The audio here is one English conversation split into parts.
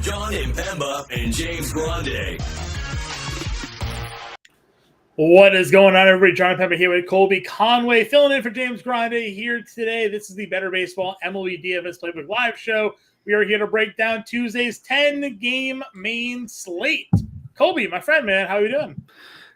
John Impemba and James Grande. What is going on, everybody? John Impemba here with Colby, Conway, filling in for James Grande here today. This is the Better Baseball MLB DFS Playbook Live Show. We are here to break down Tuesday's 10-game main slate. Colby, my friend, man, how are you doing?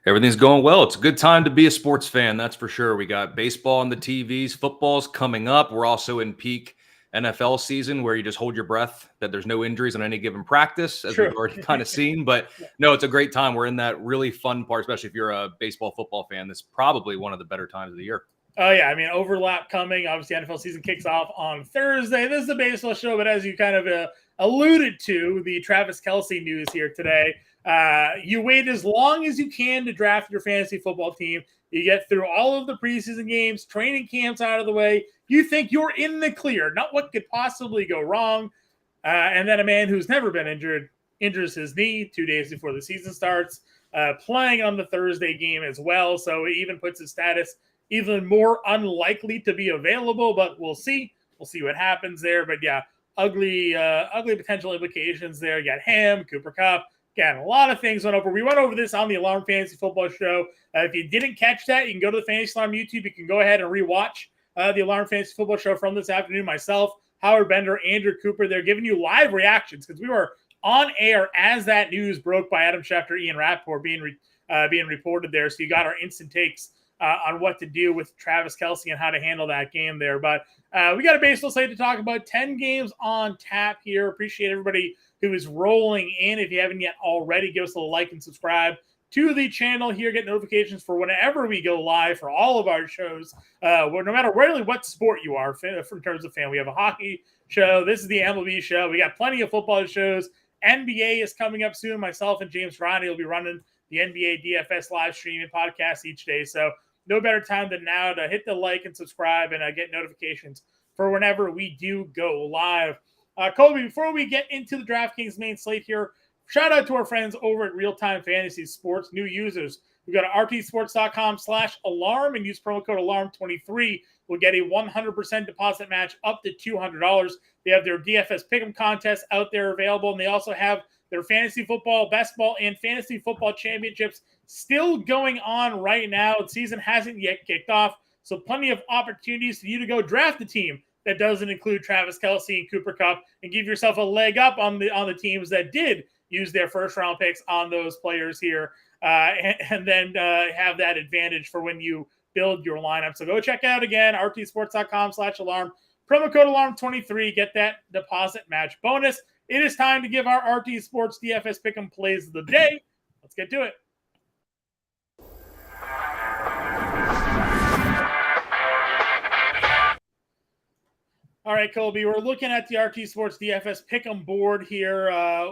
Everything's going well. It's a good time to be a sports fan, that's for sure. We got baseball on the TVs, football's coming up. We're also in peak NFL season where you just hold your breath that there's no injuries on any given practice, as we've already kind of seen. But no, it's a great time. We're in that really fun part, especially if you're a baseball, football fan. That's probably one of the better times of the year. Oh, yeah. I mean, overlap coming. Obviously, NFL season kicks off on Thursday. This is the baseball show, but as you kind of alluded to, the Travis Kelce news here today. You wait as long as you can to draft your fantasy football team. You get through all of the preseason games, training camps out of the way. You think you're in the clear, not what could possibly go wrong. And then a man who's never been injured injures his knee 2 days before the season starts, playing on the Thursday game as well. So it even puts his status even more unlikely to be available, but we'll see. We'll see what happens there. But yeah, ugly potential implications there. You got him, Cooper Kupp. Again, a lot of things went over. We went over this on the Alarm Fantasy Football Show. If you didn't catch that, you can go to the Fantasy Alarm YouTube. You can go ahead and rewatch the Alarm Fantasy Football Show from this afternoon. Myself, Howard Bender, Andrew Cooper, they're giving you live reactions because we were on air as that news broke by Adam Schefter, Ian Rappaport being reported there. So you got our instant takes on what to do with Travis Kelce and how to handle that game there. But we got a baseball slate to talk about. 10 games on tap here. Appreciate everybody who is rolling in. If you haven't yet already, give us a like and subscribe to the channel here. Get notifications for whenever we go live for all of our shows. No matter really what sport you are in terms of fan. We have a hockey show. This is the MLB show. We got plenty of football shows. NBA is coming up soon. Myself and James Ronnie will be running the NBA DFS live stream and podcast each day. So no better time than now to hit the like and subscribe and get notifications for whenever we do go live. Colby, before we get into the DraftKings main slate here, shout out to our friends over at Real Time Fantasy Sports, new users. We go to rtsports.com/alarm and use promo code alarm23. We'll get a 100% deposit match up to $200. They have their DFS Pick'em contest out there available, and they also have their fantasy football, best ball, and fantasy football championships still going on right now. The season hasn't yet kicked off, so plenty of opportunities for you to go draft a team that doesn't include Travis Kelce and Cooper Kupp and give yourself a leg up on the teams that did use their first-round picks on those players here and then have that advantage for when you build your lineup. So go check out again, rtsports.com/alarm. Promo code alarm23. Get that deposit match bonus. It is time to give our RT Sports DFS Pick'em plays of the day. Let's get to it. All right, Colby, we're looking at the RT Sports DFS Pick'em board here.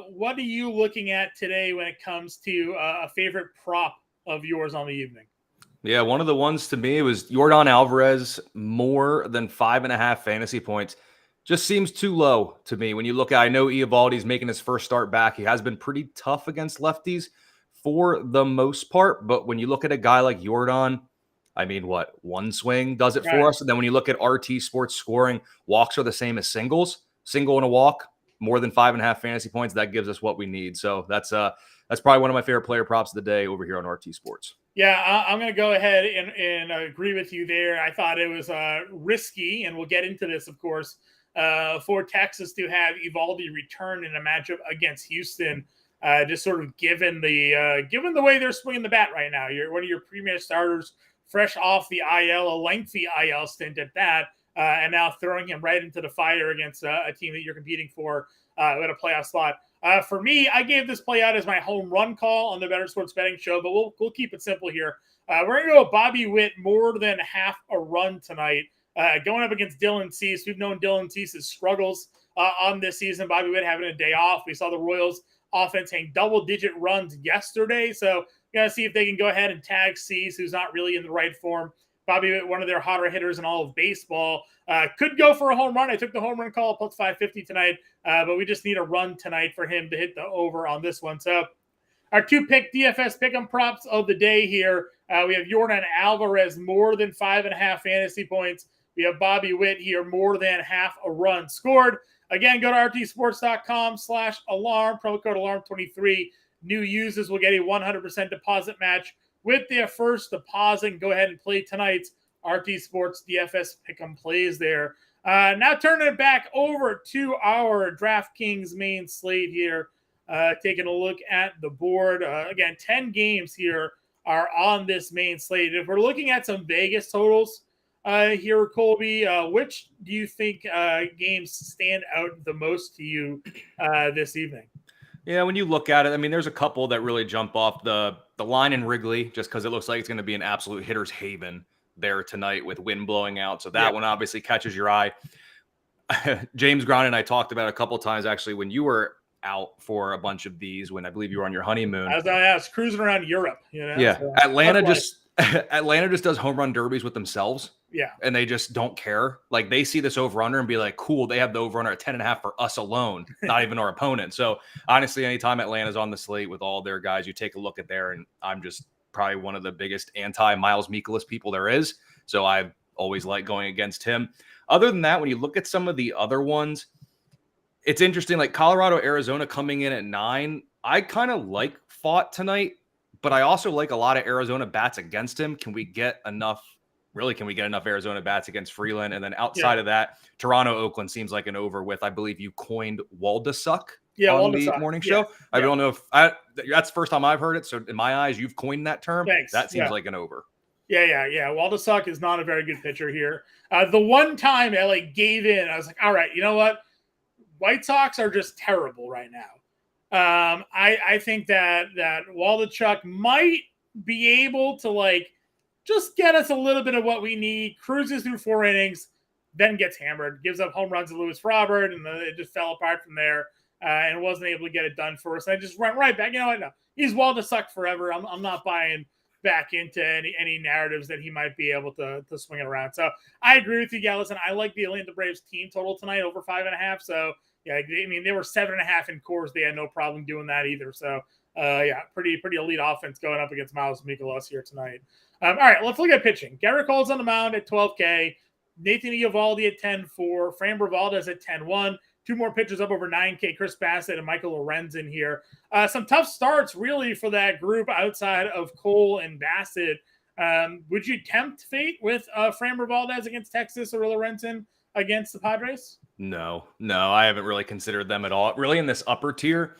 What are you looking at today when it comes to a favorite prop of yours on the evening? Yeah, one of the ones to me was Yordan Alvarez, more than 5.5 fantasy points. Just seems too low to me. When you look at, I know Eovaldi's making his first start back. He has been pretty tough against lefties for the most part. But when you look at a guy like Yordan, I mean, what, one swing does it for us? And then when you look at RT Sports scoring, walks are the same as singles. Single and a walk, more than 5.5 fantasy points. That gives us what we need. So that's probably one of my favorite player props of the day over here on RT Sports. Yeah, I'm going to go ahead and agree with you there. I thought it was risky, and we'll get into this, of course, for Texas to have Eovaldi return in a matchup against Houston. Just sort of given the way they're swinging the bat right now. You're one of your premier starters, fresh off the IL, a lengthy IL stint at that, and now throwing him right into the fire against a team that you're competing for in a playoff slot. For me, I gave this play out as my home run call on the Better Sports Betting Show, but we'll keep it simple here. We're going to go with Bobby Witt more than half a run tonight, going up against Dylan Cease. We've known Dylan Cease's struggles on this season. Bobby Witt having a day off. We saw the Royals offense hang double-digit runs yesterday, so you got to see if they can go ahead and tag Cease, who's not really in the right form. Bobby Witt, one of their hotter hitters in all of baseball, could go for a home run. I took the home run call plus 550 tonight, but we just need a run tonight for him to hit the over on this one. So our two-pick DFS pick'em props of the day here. We have Yordan Alvarez more than 5.5 fantasy points. We have Bobby Witt here more than half a run scored. Again, go to rtsports.com/alarm, promo code alarm23. New users will get a 100% deposit match with their first deposit. And go ahead and play tonight's RT Sports DFS Pick'em plays there. Now turning it back over to our DraftKings main slate here. Taking a look at the board. Again, 10 games here are on this main slate. If we're looking at some Vegas totals here, Colby, which do you think games stand out the most to you this evening? Yeah, when you look at it, I mean, there's a couple that really jump off the line in Wrigley, just because it looks like it's going to be an absolute hitter's haven there tonight with wind blowing out. So that one obviously catches your eye. James Grant and I talked about it a couple times actually when you were out for a bunch of these, when I believe you were on your honeymoon. I was cruising around Europe, you know. Yeah, so Atlanta just does home run derbies with themselves. Yeah. And they just don't care. Like, they see this over-under and be like, cool, they have the over-under at 10.5 for us alone, not even our opponent. So, honestly, anytime Atlanta's on the slate with all their guys, you take a look at there, and I'm just probably one of the biggest anti-Miles Mikolas people there is. So, I always like going against him. Other than that, when you look at some of the other ones, it's interesting. Like, Colorado, Arizona coming in at 9. I kind of like Fought tonight, but I also like a lot of Arizona bats against him. Can we get enough Arizona bats against Freeland? And then outside of that, Toronto, Oakland seems like an over with, I believe you coined Waldasuck on the morning show. Yeah. I don't know if that's the first time I've heard it. So in my eyes, you've coined that term. Thanks. That seems like an over. Yeah. Waldasuck is not a very good pitcher here. The one time LA gave in, I was like, all right, you know what? White Sox are just terrible right now. I think that Waldachuk might be able to just get us a little bit of what we need, cruises through 4 innings, then gets hammered, gives up home runs to Lewis Robert, and it just fell apart from there and wasn't able to get it done for us. And I just went right back. You know what? No, he's Waldachuk forever. I'm not buying back into any narratives that he might be able to swing it around. So I agree with you, Listen, I like the Atlanta Braves team total tonight over 5.5. So yeah, I mean, they were 7.5 in cores. They had no problem doing that either. So pretty elite offense going up against Miles Mikolas here tonight. All right, let's look at pitching. Garrett Cole's on the mound at 12K. Nathan Eovaldi at 10.4. Framber Valdez at 10.1. 2 more pitchers up over 9K. Chris Bassett and Michael Lorenzen here. Some tough starts really for that group outside of Cole and Bassett. Would you tempt fate with Framber Valdez against Texas or Lorenzen against the Padres? No, I haven't really considered them at all. Really, in this upper tier,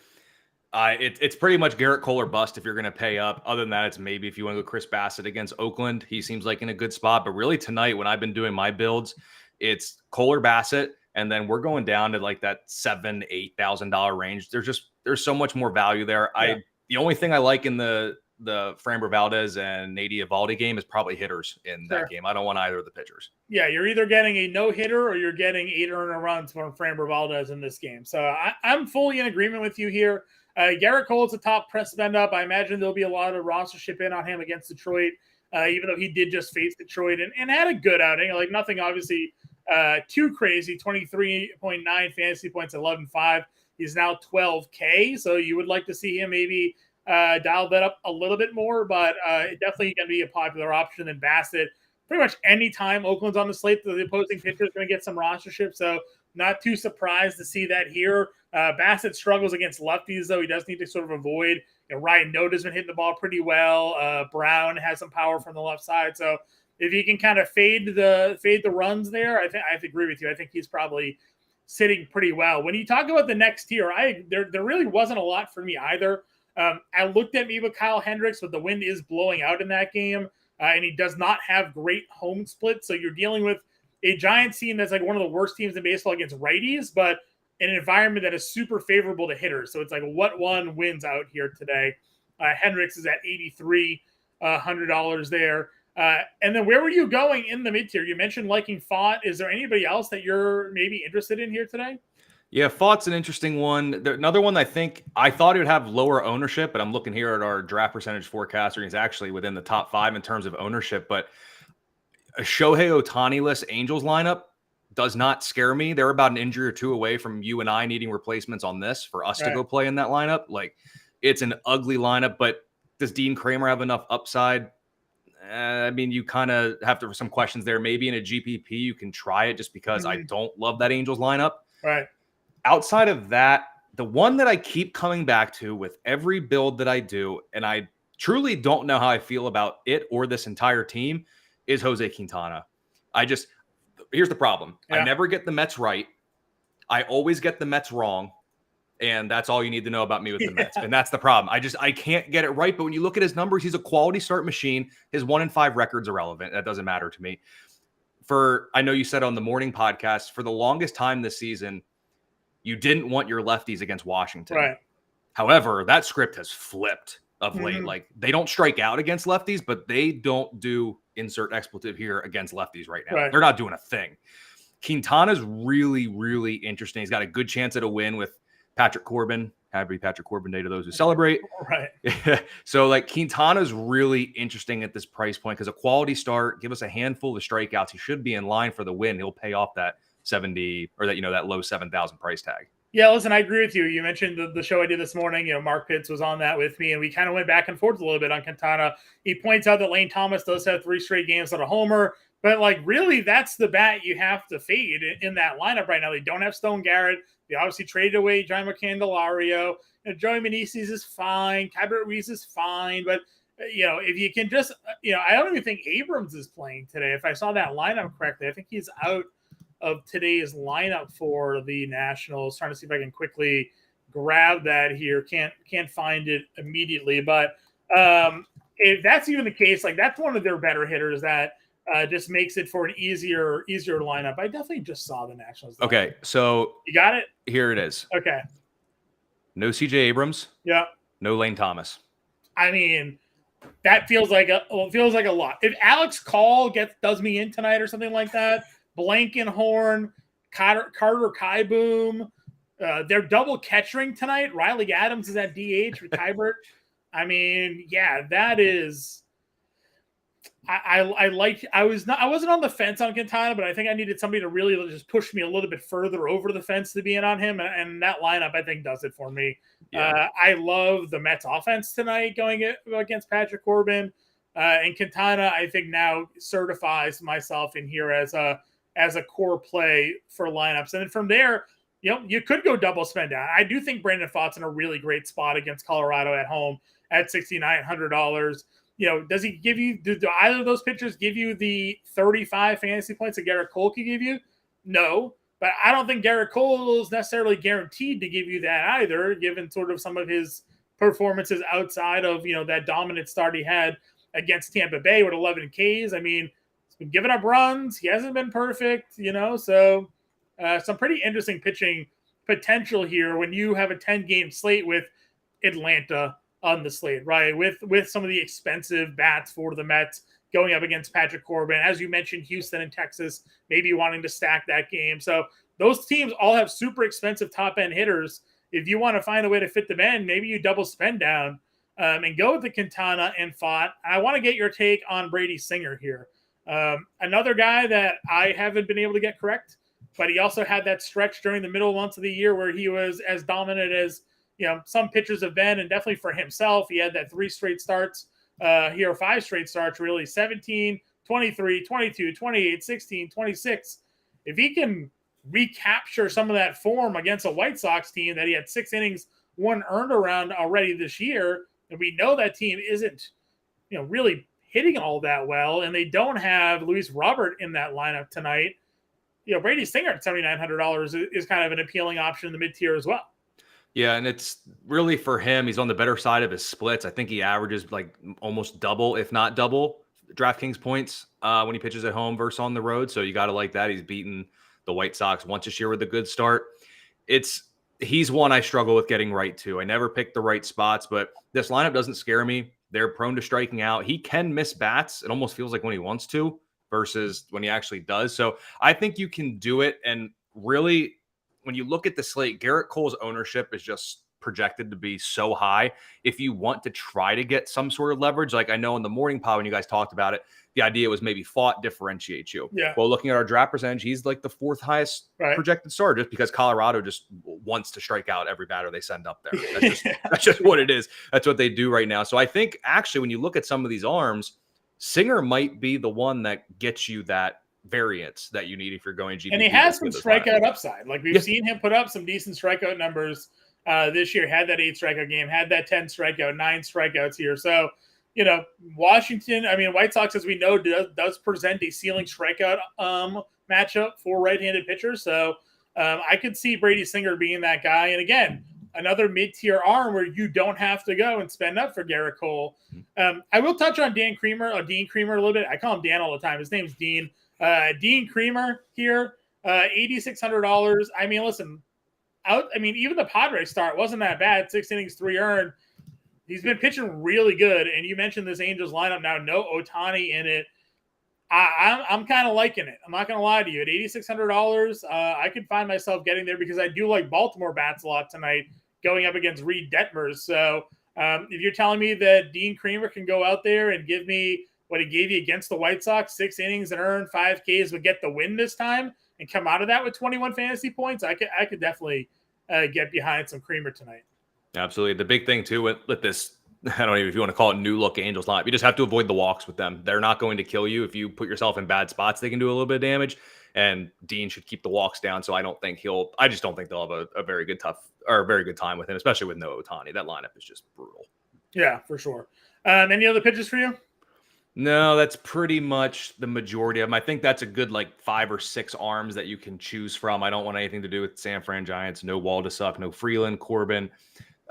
it's pretty much Garrett Cole or bust if you're going to pay up. Other than that, it's maybe if you want to go Chris Bassett against Oakland. He seems like in a good spot. But really tonight, when I've been doing my builds, it's Cole or Bassett, and then we're going down to like that $7,000-$8,000 range. There's so much more value there. Yeah. The only thing I like in the Framber Valdez and Nate Eovaldi game is probably hitters in that game. I don't want either of the pitchers. Yeah, you're either getting a no-hitter or you're getting 8 earner runs from Framber Valdez in this game. So I'm fully in agreement with you here. Garrett Cole's a top press spend up. I imagine there'll be a lot of roster ship in on him against Detroit, even though he did just face Detroit and had a good outing. Like nothing obviously too crazy. 23.9 fantasy points, 11.5. He's now 12K. So you would like to see him maybe dial that up a little bit more, but definitely going to be a popular option than Bassett. Pretty much any time Oakland's on the slate, the opposing pitcher is going to get some rostership. So not too surprised to see that here. Bassett struggles against lefties, though. He does need to sort of avoid. Ryan Noda's been hitting the ball pretty well. Brown has some power from the left side. So if he can kind of fade the runs there, I agree with you. I think he's probably sitting pretty well. When you talk about the next tier, there really wasn't a lot for me either. I looked at me with Kyle Hendricks, but the wind is blowing out in that game, and he does not have great home split. So you're dealing with a Giants team that's like one of the worst teams in baseball against righties, but in an environment that is super favorable to hitters. So it's like what one wins out here today. Hendricks is at $8,300 there. And then where were you going in the mid-tier? You mentioned liking Fought. Is there anybody else that you're maybe interested in here today? Yeah, Fought's an interesting one. Another one I thought it would have lower ownership, but I'm looking here at our draft percentage forecaster. He's actually within the top 5 in terms of ownership. But a Shohei Ohtani-less Angels lineup does not scare me. They're about an injury or 2 away from you and I needing replacements on this for us to go play in that lineup. Like, it's an ugly lineup, but does Dean Kramer have enough upside? I mean, you kind of have some questions there. Maybe in a GPP, you can try it just because I don't love that Angels lineup. Right. outside of that, the one that I keep coming back to with every build that I do, and I truly don't know how I feel about it or this entire team, is Jose Quintana. Here's the problem. Yeah. I never get the Mets right. I always get the Mets wrong. And that's all you need to know about me with the Mets. And that's the problem. I can't get it right. But when you look at his numbers, he's a quality start machine. His 1-5 record's irrelevant. That doesn't matter to me. I know you said on the morning podcast, for the longest time this season, you didn't want your lefties against Washington. Right. However, that script has flipped of late. Like, they don't strike out against lefties, but they don't do insert expletive here against lefties right now. Right. They're not doing a thing. Quintana's really, really interesting. He's got a good chance at a win with Patrick Corbin. Happy Patrick Corbin Day to those who celebrate. Right. So, like, Quintana's really interesting at this price point because a quality start, give us a handful of strikeouts. He should be in line for the win. He'll pay off that 70 or that low 7,000 price tag. Yeah, listen, I agree with you. You mentioned the show I did this morning. Mark Pitts was on that with me, and we kind of went back and forth a little bit on Quintana. He points out that Lane Thomas does have 3 straight games on a homer, but really that's the bat you have to fade in that lineup right now. They don't have Stone Garrett. They obviously traded away John Candelario. Joey Meneses is fine. Keibert Ruiz is fine, but if you can just, I don't even think Abrams is playing today. If I saw that lineup correctly, I think he's out of today's lineup for the Nationals. Trying to see if I can quickly grab that here. Can't find it immediately, but if that's even the case, like, that's one of their better hitters that just makes it for an easier lineup. I definitely just saw the Nationals. Okay, so you got it. Here it is. Okay. No C.J. Abrams. Yeah. No Lane Thomas. I mean, that feels like a lot. If Alex Call does me in tonight or something like that, Blankenhorn, Carter Kaiboom, they're double catching tonight. Riley Adams is at DH with Keibert. I mean, yeah, that is. I wasn't on the fence on Quintana, but I think I needed somebody to really just push me a little bit further over the fence to be in on him, and that lineup I think does it for me. Yeah. I love the Mets offense tonight going against Patrick Corbin, and Quintana I think now certifies myself in here as a core play for lineups, and then from there, you could go double spend down. I do think Brandon Pfaadt's in a really great spot against Colorado at home at $6,900. Does he give you, do either of those pitchers give you the 35 fantasy points that Garrett Cole could give you? No, but I don't think Garrett Cole is necessarily guaranteed to give you that either, given sort of some of his performances outside of, that dominant start he had against Tampa Bay with 11 Ks. I mean, he's been giving up runs. He hasn't been perfect, so some pretty interesting pitching potential here when you have a 10-game slate with Atlanta on the slate, right? With some of the expensive bats for the Mets going up against Patrick Corbin. As you mentioned, Houston and Texas maybe wanting to stack that game. So those teams all have super expensive top-end hitters. If you want to find a way to fit them in, maybe you double spend down and go with the Quintana and Pfaadt. I want to get your take on Brady Singer here. Another guy that I haven't been able to get correct, but he also had that stretch during the middle months of the year where he was as dominant as some pitchers have been, and definitely for himself, he had that 3 straight starts here, 5 straight starts, really 17, 23, 22, 28, 16, 26. If he can recapture some of that form against a White Sox team that he had 6 innings, 1 earned around already this year, and we know that team isn't, really hitting all that well, and they don't have Luis Robert in that lineup tonight. Brady Singer at $7,900 is kind of an appealing option in the mid-tier as well. Yeah, and it's really for him, he's on the better side of his splits. I think he averages like almost double, if not double, DraftKings points when he pitches at home versus on the road. So you got to like that. He's beaten the White Sox once this year with a good start. He's one I struggle with getting right too. I never pick the right spots, but this lineup doesn't scare me. They're prone to striking out. He can miss bats. It almost feels like when he wants to versus when he actually does. So I think you can do it. And really, when you look at the slate, Garrett Cole's ownership is just projected to be so high. If you want to try to get some sort of leverage, like I know in the morning pod when you guys talked about it, the idea was maybe Pfaadt differentiates you. Yeah. Well, looking at our draft percentage, he's like the 4th highest projected starter just because Colorado just wants to strike out every batter they send up there. That's just what it is. That's what they do right now. So I think actually when you look at some of these arms, Singer might be the one that gets you that variance that you need if you're going GPP. And he has some strikeout upside. Like we've seen him put up some decent strikeout numbers this year. Had that 8 strikeout game, had that 10 strikeout, 9 strikeouts here. So, Washington, White Sox, as we know, does present a ceiling strikeout matchup for right-handed pitchers. So I could see Brady Singer being that guy. And again, another mid-tier arm where you don't have to go and spend up for Garrett Cole. I will touch on Dean Creamer a little bit. I call him Dan all the time. His name's Dean. Dean Creamer here, $8,600. Listen, even the Padres start wasn't that bad. 6 innings, 3 earned. He's been pitching really good. And you mentioned this Angels lineup now, no Ohtani in it. I'm kind of liking it. I'm not going to lie to you. At $8,600, I could find myself getting there because I do like Baltimore bats a lot tonight going up against Reed Detmers. So if you're telling me that Dean Creamer can go out there and give me what he gave you against the White Sox, 6 innings and earn 5 Ks, would get the win this time and come out of that with 21 fantasy points, I could definitely get behind some Creamer tonight. Absolutely. The big thing too with this, I don't know if you want to call it new look Angels lineup, you just have to avoid the walks with them. They're not going to kill you. If you put yourself in bad spots, they can do a little bit of damage. And Dean should keep the walks down. So I just don't think they'll have a very good time with him, especially with no Ohtani. That lineup is just brutal. Yeah, for sure. Any other pitches for you? No, that's pretty much the majority of them. I think that's a good 5 or 6 arms that you can choose from. I don't want anything to do with San Fran Giants. No Waldesuk, no Freeland, Corbin.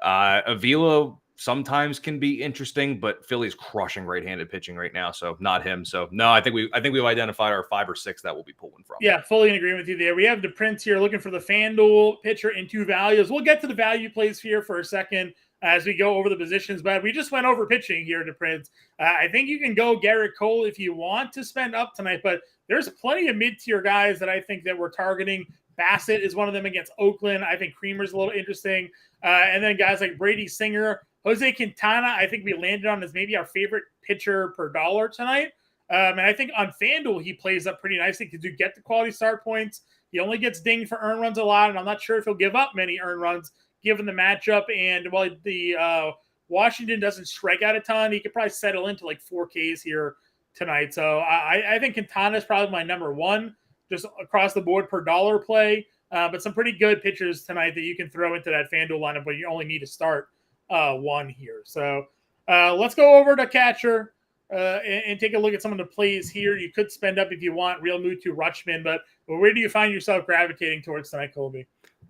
Avila sometimes can be interesting, but Philly's crushing right-handed pitching right now, so not him. So no, I think we've identified our 5 or 6 that we'll be pulling from. Yeah, fully in agreement with you there. We have DePrince here looking for the FanDuel pitcher in 2 values. We'll get to the value plays here for a second as we go over the positions, but we just went over pitching here, DePrince. I think you can go Garrett Cole if you want to spend up tonight, but there's plenty of mid-tier guys that I think that we're targeting. Bassett is one of them against Oakland. I think Creamer's a little interesting. And then guys like Brady Singer, Jose Quintana, I think we landed on as maybe our favorite pitcher per dollar tonight. And I think on FanDuel, he plays up pretty nicely because you get the quality start points. He only gets dinged for earned runs a lot, and I'm not sure if he'll give up many earned runs given the matchup. And while the Washington doesn't strike out a ton, he could probably settle into 4 Ks here tonight. So I think Quintana is probably my number 1 just across the board per dollar play. But some pretty good pitchers tonight that you can throw into that FanDuel lineup, but you only need to start 1 here. So let's go over to catcher and take a look at some of the plays here. You could spend up if you want Real Muto, Rutschman, but where do you find yourself gravitating towards tonight, Colby?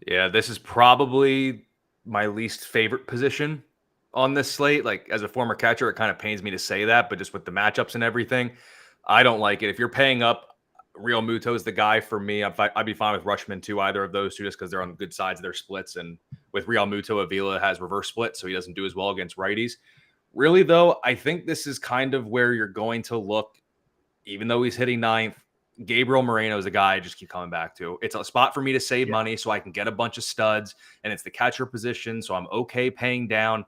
Yeah, this is probably my least favorite position on this slate. As a former catcher, it kind of pains me to say that, but just with the matchups and everything, I don't like it. If you're paying up, Real Muto is the guy for me. I'd be fine with Rutschman too, either of those two, just because they're on good sides of their splits. And with Real Muto, Avila has reverse split, so he doesn't do as well against righties. Really, though, I think this is kind of where you're going to look, even though he's hitting 9th. Gabriel Moreno is a guy I just keep coming back to. It's a spot for me to save money so I can get a bunch of studs, and it's the catcher position, so I'm okay paying down.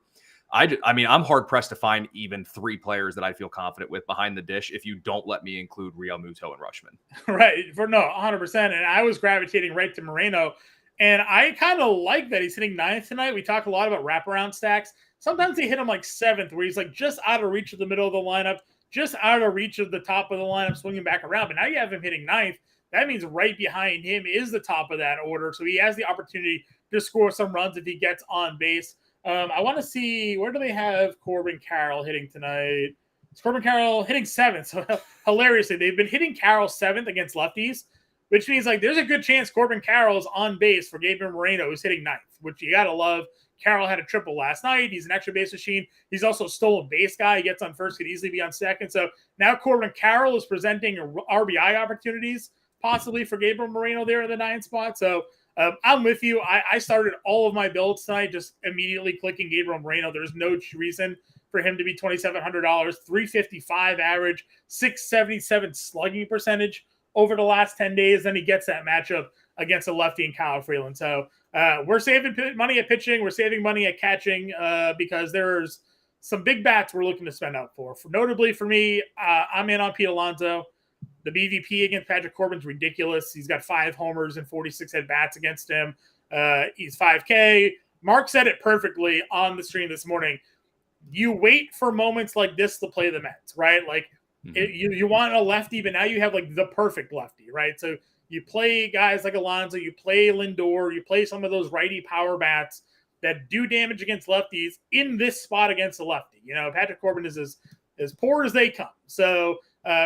I'm hard-pressed to find even 3 players that I feel confident with behind the dish if you don't let me include Real Muto and Rutschman. Right. 100%. And I was gravitating right to Moreno, and I kind of like that he's hitting 9th tonight. We talk a lot about wraparound stacks. Sometimes they hit him 7th, where he's just out of reach of the middle of the lineup, just out of reach of the top of the lineup, swinging back around. But now you have him hitting 9th. That means right behind him is the top of that order. So he has the opportunity to score some runs if he gets on base. I want to see, where do they have Corbin Carroll hitting tonight? It's Corbin Carroll hitting 7th. So hilariously, they've been hitting Carroll 7th against lefties, which means there's a good chance Corbin Carroll is on base for Gabriel Moreno, who's hitting 9th, which you got to love. Carroll had a triple last night. He's an extra base machine. He's also a stolen base guy. He gets on first, could easily be on second. So now Corbin Carroll is presenting RBI opportunities possibly for Gabriel Moreno there in the 9th spot. So I'm with you. I started all of my builds tonight just immediately clicking Gabriel Moreno. There's no reason for him to be $2,700, $355 average, $677 slugging percentage over the last 10 days. Then he gets that matchup against a lefty and Kyle Freeland. So we're saving money at pitching. We're saving money at catching because there's some big bats we're looking to spend out for. Notably for me, I'm in on Pete Alonso. The BVP against Patrick Corbin's ridiculous. He's got 5 homers and 46 at-bats against him. He's 5K. Mark said it perfectly on the stream this morning. You wait for moments like this to play the Mets, right? You want a lefty, but now you have like the perfect lefty, right? So you play guys like Alonso, you play Lindor, you play some of those righty power bats that do damage against lefties in this spot against a lefty. Patrick Corbin is as poor as they come. So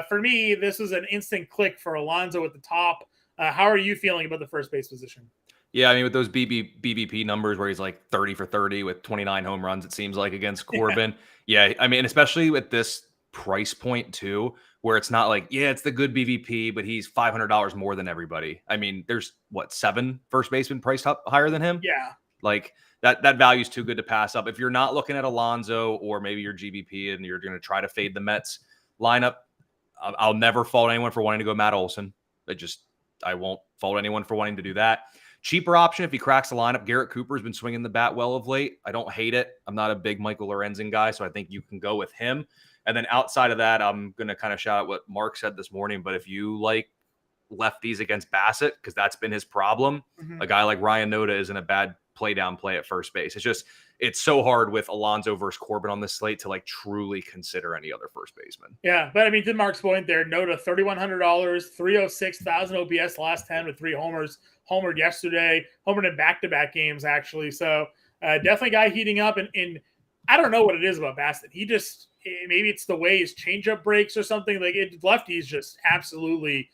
for me, this was an instant click for Alonso at the top. How are you feeling about the first base position? Yeah, I mean, with those BBP numbers where he's like 30 for 30 with 29 home runs, it seems like against Corbin. Yeah, I mean, especially with this price point too, where it's not like, yeah, it's the good BVP, but he's $500 more than everybody. I mean, there's 7 first basemen priced up higher than him? Yeah. Like that value is too good to pass up. If you're not looking at Alonso or maybe your GBP and you're going to try to fade the Mets lineup, I'll never fault anyone for wanting to go Matt Olson. I won't fault anyone for wanting to do that. Cheaper option if he cracks the lineup. Garrett Cooper's been swinging the bat well of late. I don't hate it. I'm not a big Michael Lorenzen guy, so I think you can go with him. And then outside of that, I'm going to kind of shout out what Mark said this morning. But if you like lefties against Bassett, because that's been his problem, a guy like Ryan Noda isn't a bad play down play at first base. It's so hard with Alonso versus Corbin on this slate to like truly consider any other first baseman. Yeah, but I mean, to Mark's point there, Noda $3,100, 306,000 OPS last 10 with 3 homers. Homered yesterday, homered in back-to-back games actually. So definitely a guy heating up, and I don't know what it is about Bassett. Maybe it's the way his changeup breaks or something. Like lefties just absolutely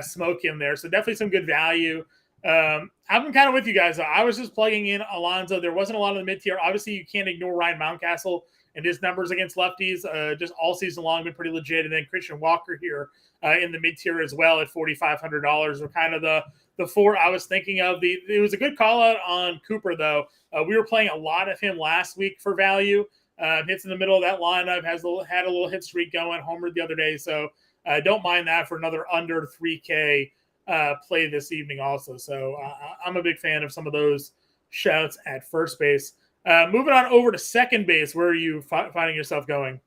smoke him there. So definitely some good value. I'm kind of with you guys. I was just plugging in Alonso. There wasn't a lot of the mid-tier. Obviously, you can't ignore Ryan Mountcastle and his numbers against lefties just all season long been pretty legit. And then Christian Walker here in the mid-tier as well at $4,500 were kind of the 4 I was thinking of. It was a good call out on Cooper, though. We were playing a lot of him last week for value. Hits in the middle of that lineup, had a little hit streak going, homered the other day. So don't mind that for another under 3K play this evening also. So I'm a big fan of some of those shouts at first base. Moving on over to second base, where are you finding yourself going?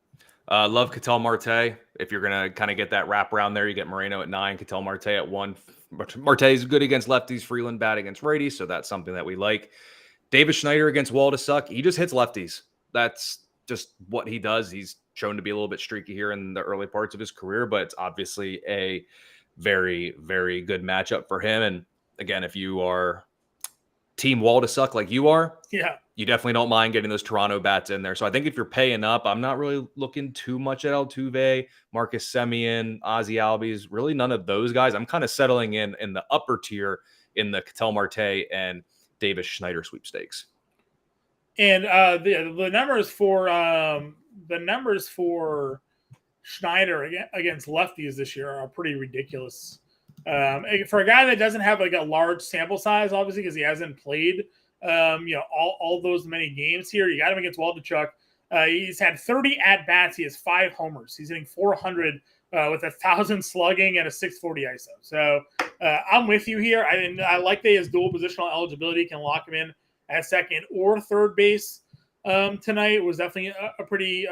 Love Ketel Marte. If you're going to kind of get that wrap around there, you get Moreno at 9, Ketel Marte at 1. Marte is good against lefties, Freeland bad against righties, so that's something that we like. Davis Schneider against Waldesuk, he just hits lefties. That's just what he does. He's shown to be a little bit streaky here in the early parts of his career, but it's obviously a very, very good matchup for him. And again, if you are Team Waldesuk like you are, you definitely don't mind getting those Toronto bats in there. So I think if you're paying up, I'm not really looking too much at Altuve, Marcus Semien, Ozzy Albies, really none of those guys. I'm kind of settling in the upper tier in the Ketel Marte and Davis Schneider sweepstakes. And the numbers for Schneider against lefties this year are pretty ridiculous. For a guy that doesn't have like a large sample size, obviously, because he hasn't played, all those many games here, you got him against Waldechuk. He's had 30 at bats. He has 5 homers. He's hitting 400 with 1,000 slugging and a 640 ISO. So I'm with you here. I like that his dual positional eligibility can lock him in at second or third base tonight. It was definitely a pretty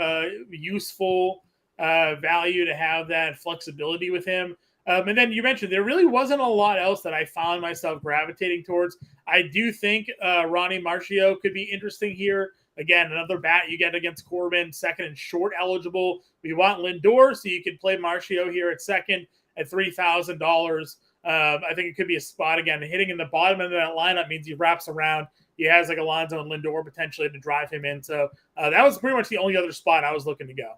useful value to have that flexibility with him. And then you mentioned there really wasn't a lot else that I found myself gravitating towards. I do think Ronnie Marcio could be interesting here. Again, another bat you get against Corbin, second and short eligible. We want Lindor, so you could play Marcio here at second at $3,000. I think it could be a spot again. Hitting in the bottom end of that lineup means he wraps around. He has like Alonso and Lindor potentially to drive him in. So that was pretty much the only other spot I was looking to go.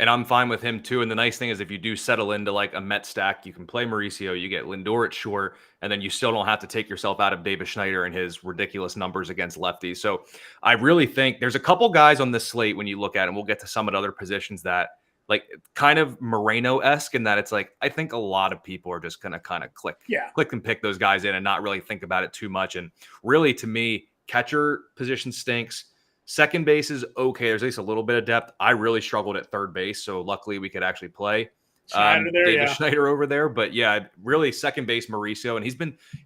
And I'm fine with him too. And the nice thing is if you do settle into like a Met stack, you can play Mauricio, you get Lindor at short, and then you still don't have to take yourself out of Davis Schneider and his ridiculous numbers against lefties. So I really think there's a couple guys on this slate when you look at it, and we'll get to some at other positions that like kind of Moreno-esque in that it's like, I think a lot of people are just going to kind of click and pick those guys in and not really think about it too much. And really to me, catcher position stinks. Second base is okay. There's at least a little bit of depth. I really struggled at third base, so luckily we could actually play Davis Schneider over there. But yeah, really second base Mauricio, and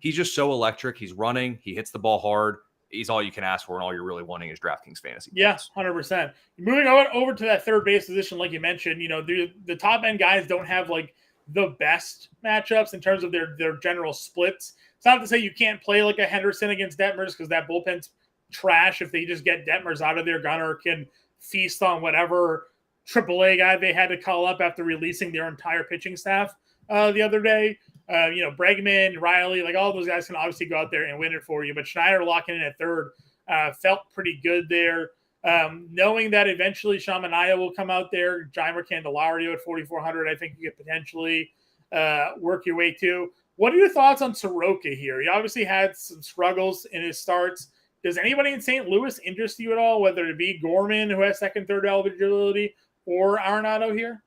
he's just so electric. He's running. He hits the ball hard. He's all you can ask for, and all you're really wanting is DraftKings fantasy. Yeah, 100%. Moving over to that third base position, like you mentioned, the top end guys don't have like the best matchups in terms of their general splits. It's not to say you can't play like a Henderson against Detmers because that bullpen's trash. If they just get Detmers out of there, Gunnar can feast on whatever AAA guy they had to call up after releasing their entire pitching staff the other day. Bregman, Riley, like all those guys can obviously go out there and win it for you. But Schneider locking in at third felt pretty good there. Knowing that eventually Shamanaya will come out there, Jeimer Candelario at 4,400, I think you could potentially work your way to. What are your thoughts on Soroka here? He obviously had some struggles in his starts. Does anybody in St. Louis interest you at all, whether it be Gorman, who has second, third eligibility, or Arenado here?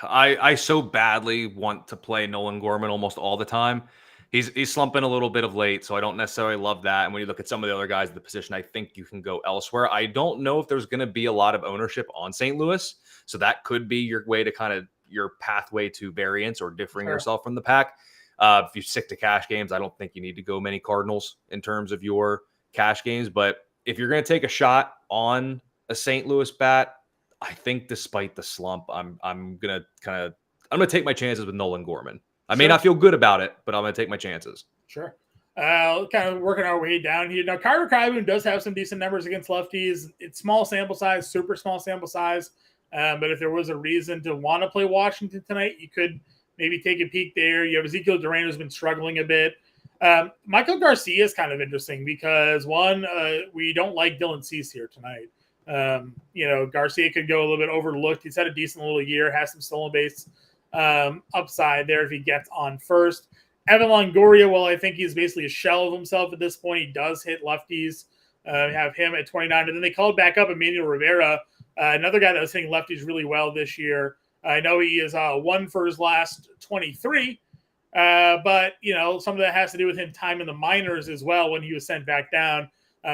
I so badly want to play Nolan Gorman almost all the time. He's slumping a little bit of late, so I don't necessarily love that. And when you look at some of the other guys in the position, I think you can go elsewhere. I don't know if there's going to be a lot of ownership on St. Louis, so that could be your way to kind of your pathway to variance or differing yourself from the pack. If you stick to cash games, I don't think you need to go many Cardinals in terms of your cash games. But if you're going to take a shot on a St. Louis bat, I think despite the slump, I'm gonna take my chances with Nolan Gorman. I may not feel good about it, but I'm gonna take my chances. Sure. Kind of working our way down here. Now, Carter Kieboom does have some decent numbers against lefties. It's small sample size, super small sample size. But if there was a reason to want to play Washington tonight, you could maybe take a peek there. You have Ezekiel Duran, who's been struggling a bit. Michael Garcia is kind of interesting because, one, we don't like Dylan Cease here tonight. Garcia could go a little bit overlooked. He's had a decent little year, has some stolen base upside there if he gets on first. Evan Longoria, well, I think he's basically a shell of himself at this point. He does hit lefties. Have him at 29. And then they called back up Emmanuel Rivera, another guy that was hitting lefties really well this year. I know he is 1 for his last 23, but, some of that has to do with him time in the minors as well when he was sent back down.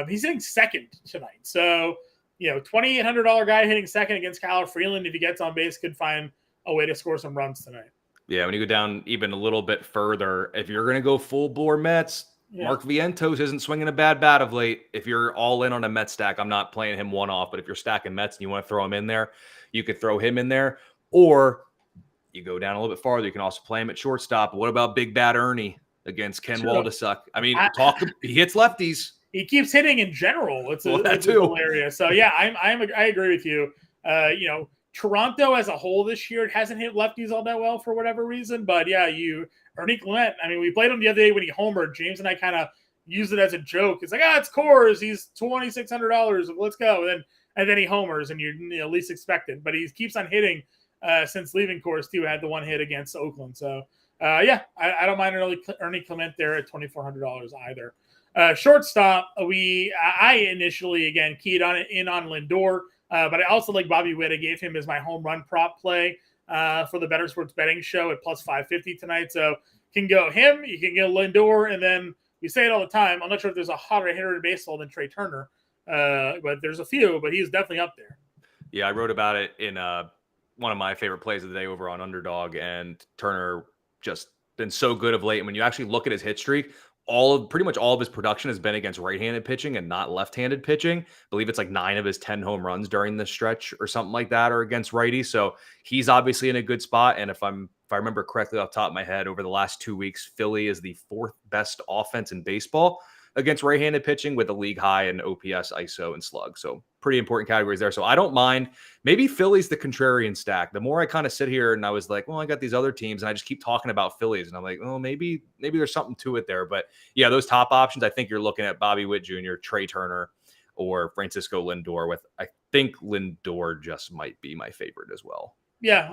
He's hitting second tonight. So, $2,800 guy hitting second against Kyle Freeland, if he gets on base, could find a way to score some runs tonight. Yeah, when you go down even a little bit further, if you're going to go full bore Mets, Mark Vientos isn't swinging a bad bat of late. If you're all in on a Mets stack, I'm not playing him one off, but if you're stacking Mets and you want to throw him in there, you could throw him in there. Or you go down a little bit farther, you can also play him at shortstop. What about Big Bad Ernie against Ken Waldisuck? I mean, he hits lefties. He keeps hitting in general. It's hilarious. So yeah, I agree with you. Toronto as a whole this year, it hasn't hit lefties all that well for whatever reason. But yeah, Ernie Clement. I mean, we played him the other day when he homered. James and I kind of used it as a joke. It's like, it's Coors. He's $2,600. Let's go. And then he homers, and you're least expected. But he keeps on hitting since leaving Coors too. Had the one hit against Oakland. So I don't mind Ernie Clement there at $2,400 either. Shortstop, I initially again keyed on Lindor, but I also like Bobby Witt. I gave him as my home run prop play for the Better Sports Betting Show at plus 550 tonight. So you can go him, you can go Lindor, and then we say it all the time. I'm not sure if there's a hotter hitter in baseball than Trey Turner, but there's a few. But he's definitely up there. Yeah, I wrote about it in one of my favorite plays of the day over on Underdog, and Turner just been so good of late. And when you actually look at his hit streak, pretty much all of his production has been against right-handed pitching and not left-handed pitching. I believe it's like 9 of his 10 home runs during this stretch or something like that are against righties. So he's obviously in a good spot. And if I remember correctly off the top of my head, over the last 2 weeks, Philly is the 4th best offense in baseball against right-handed pitching with a league high in OPS, ISO, and slug. So pretty important categories there. So I don't mind. Maybe Philly's the contrarian stack. The more I kind of sit here and I was like, well, I got these other teams and I just keep talking about Phillies. And I'm like, oh, maybe there's something to it there. But yeah, those top options, I think you're looking at Bobby Witt Jr., Trey Turner, or Francisco Lindor with, I think Lindor just might be my favorite as well. Yeah,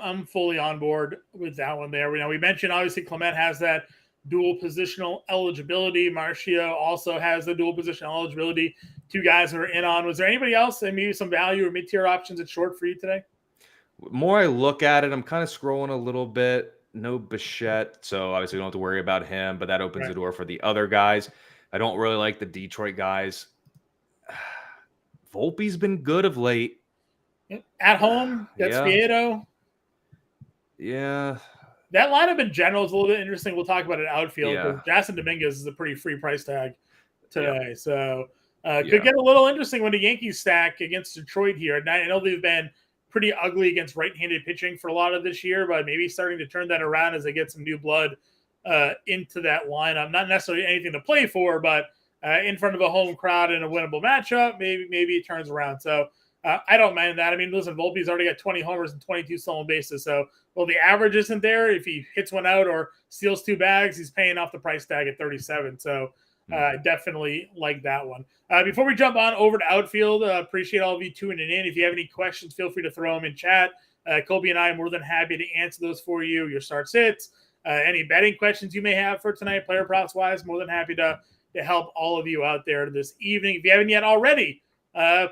I'm fully on board with that one there. We mentioned obviously Clement has that dual positional eligibility. Marcio also has the dual positional eligibility. 2 guys who are in on. Was there anybody else and maybe some value or mid-tier options at short for you today? The more I look at it, I'm kind of scrolling a little bit. No Bichette, so obviously we don't have to worry about him, but that opens the door for the other guys. I don't really like the Detroit guys. Volpe's been good of late. At home, that's Vieto. Yeah. That lineup in general is a little bit interesting. We'll talk about it outfield. Yeah. Jasson Dominguez is a pretty free price tag today. Yeah. So could get a little interesting when the Yankees stack against Detroit here. And I know they've been pretty ugly against right-handed pitching for a lot of this year, but maybe starting to turn that around as they get some new blood into that lineup. Not necessarily anything to play for, but in front of a home crowd in a winnable matchup, maybe it turns around. So I don't mind that. I mean, listen, Volpe's already got 20 homers and 22 stolen bases. So, well, the average isn't there. If he hits one out or steals 2 bags, he's paying off the price tag at 37. So, definitely like that one. Before we jump on over to outfield, appreciate all of you tuning in. If you have any questions, feel free to throw them in chat. Colby and I are more than happy to answer those for you. Your start sits, any betting questions you may have for tonight, player props wise, more than happy to help all of you out there this evening. If you haven't yet already,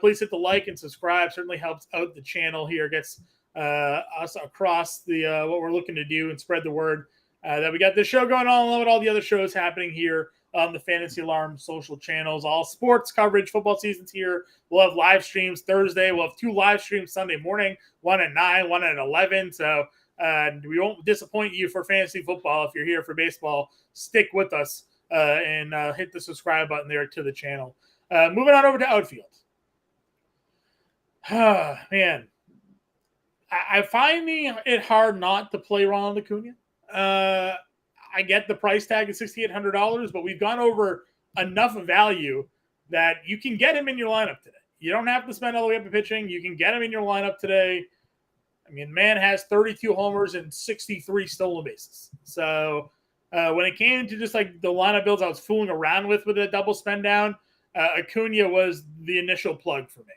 please hit the like and subscribe. Certainly helps out the channel here, gets us across the what we're looking to do and spread the word that we got this show going on along with all the other shows happening here on the Fantasy Alarm social channels. All sports coverage, football season's here. We'll have live streams Thursday. We'll have 2 live streams Sunday morning, one at 9, one at 11. So we won't disappoint you for fantasy football. If you're here for baseball, stick with us and hit the subscribe button there to the channel. Moving on over to outfield. Man, I find it hard not to play Ronald Acuna. I get the price tag of $6,800, but we've gone over enough value that you can get him in your lineup today. You don't have to spend all the way up to pitching. You can get him in your lineup today. I mean, man has 32 homers and 63 stolen bases. So when it came to just like the lineup builds I was fooling around with a double spend down, Acuna was the initial plug for me.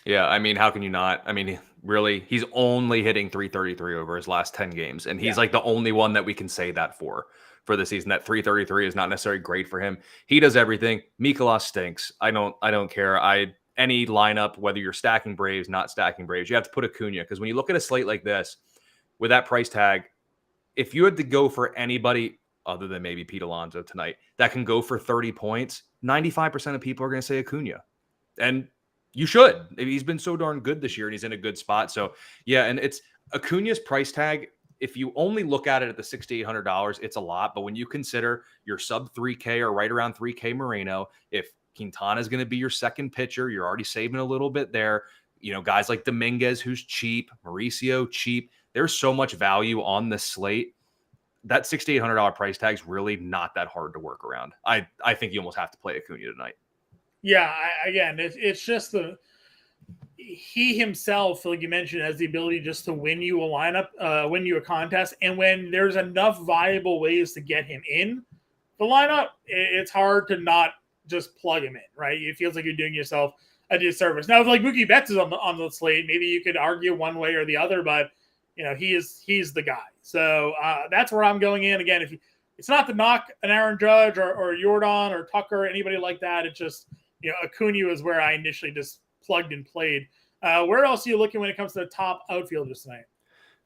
Yeah, I mean, how can you not? I mean, really, he's only hitting 333 over his last 10 games, and he's like the only one that we can say that for the season. That 333 is not necessarily great for him. He does everything. Mikolas stinks. I don't care. Any lineup, whether you're stacking Braves, not stacking Braves, you have to put Acuna, because when you look at a slate like this with that price tag, if you had to go for anybody other than maybe Pete Alonso tonight that can go for 30 points, 95% of people are going to say Acuna, and you should. He's been so darn good this year, and he's in a good spot. So, yeah, and it's Acuna's price tag. If you only look at it at the $6,800, it's a lot. But when you consider your sub 3K or right around 3K Moreno, if Quintana is going to be your second pitcher, you're already saving a little bit there. You know, guys like Dominguez, who's cheap, Mauricio, cheap. There's so much value on the slate. That $6,800 price tag is really not that hard to work around. I think you almost have to play Acuna tonight. Yeah, it's just he himself, like you mentioned, has the ability just to win you a lineup, win you a contest. And when there's enough viable ways to get him in the lineup, it's hard to not just plug him in, right? It feels like you're doing yourself a disservice. Now, if like Mookie Betts is on the slate, maybe you could argue one way or the other, but you know, he's the guy. So that's where I'm going in. Again, it's not to knock an Aaron Judge or Jordan or Tucker, anybody like that. It's just, you know, Acuna is where I initially just plugged and played. Where else are you looking when it comes to the top outfielders tonight?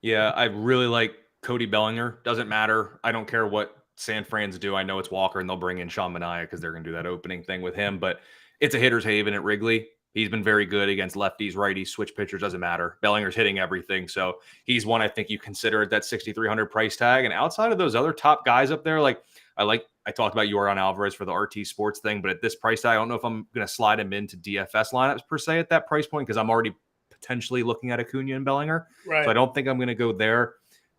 Yeah, I really like Cody Bellinger. Doesn't matter. I don't care what San Fran's do. I know it's Walker, and they'll bring in Sean Manaea because they're going to do that opening thing with him. But it's a hitter's haven at Wrigley. He's been very good against lefties, righties, switch pitchers. Doesn't matter. Bellinger's hitting everything. So he's one I think you consider at that 6,300 price tag. And outside of those other top guys up there, like I talked about Yordan Alvarez for the RT Sports thing, but at this price tag, I don't know if I'm going to slide him into DFS lineups per se at that price point, because I'm already potentially looking at Acuna and Bellinger. Right. So I don't think I'm going to go there.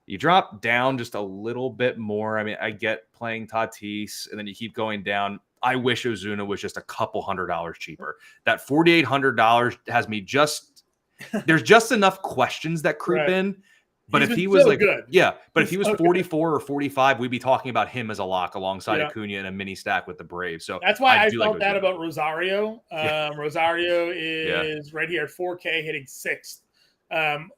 You drop down just a little bit more. I mean, I get playing Tatis, and then you keep going down. I wish Ozuna was just a couple $100 cheaper. That $4,800 has me there's just enough questions that creep in. But if he was good. Yeah, but if he was 44 or 45, we'd be talking about him as a lock alongside Acuna in a mini stack with the Braves. So that's why I felt that about Rosario. Rosario is right here at 4K, hitting 6th.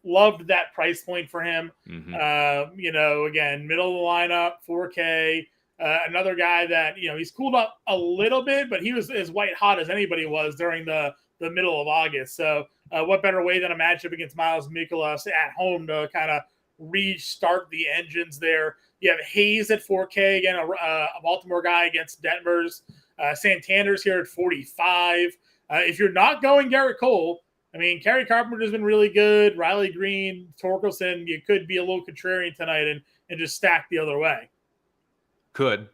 Loved that price point for him. Mm-hmm. You know, again, middle of the lineup, 4K. Another guy that, you know, he's cooled up a little bit, but he was as white hot as anybody was during the middle of August. So what better way than a matchup against Miles Mikolas at home to kind of restart the engines there. You have Hayes at 4K, again, a Baltimore guy against Denver's. Santander's here at 45. If you're not going Garrett Cole, I mean, Kerry Carpenter's been really good. Riley Green, Torkelson, you could be a little contrarian tonight and just stack the other way. Could.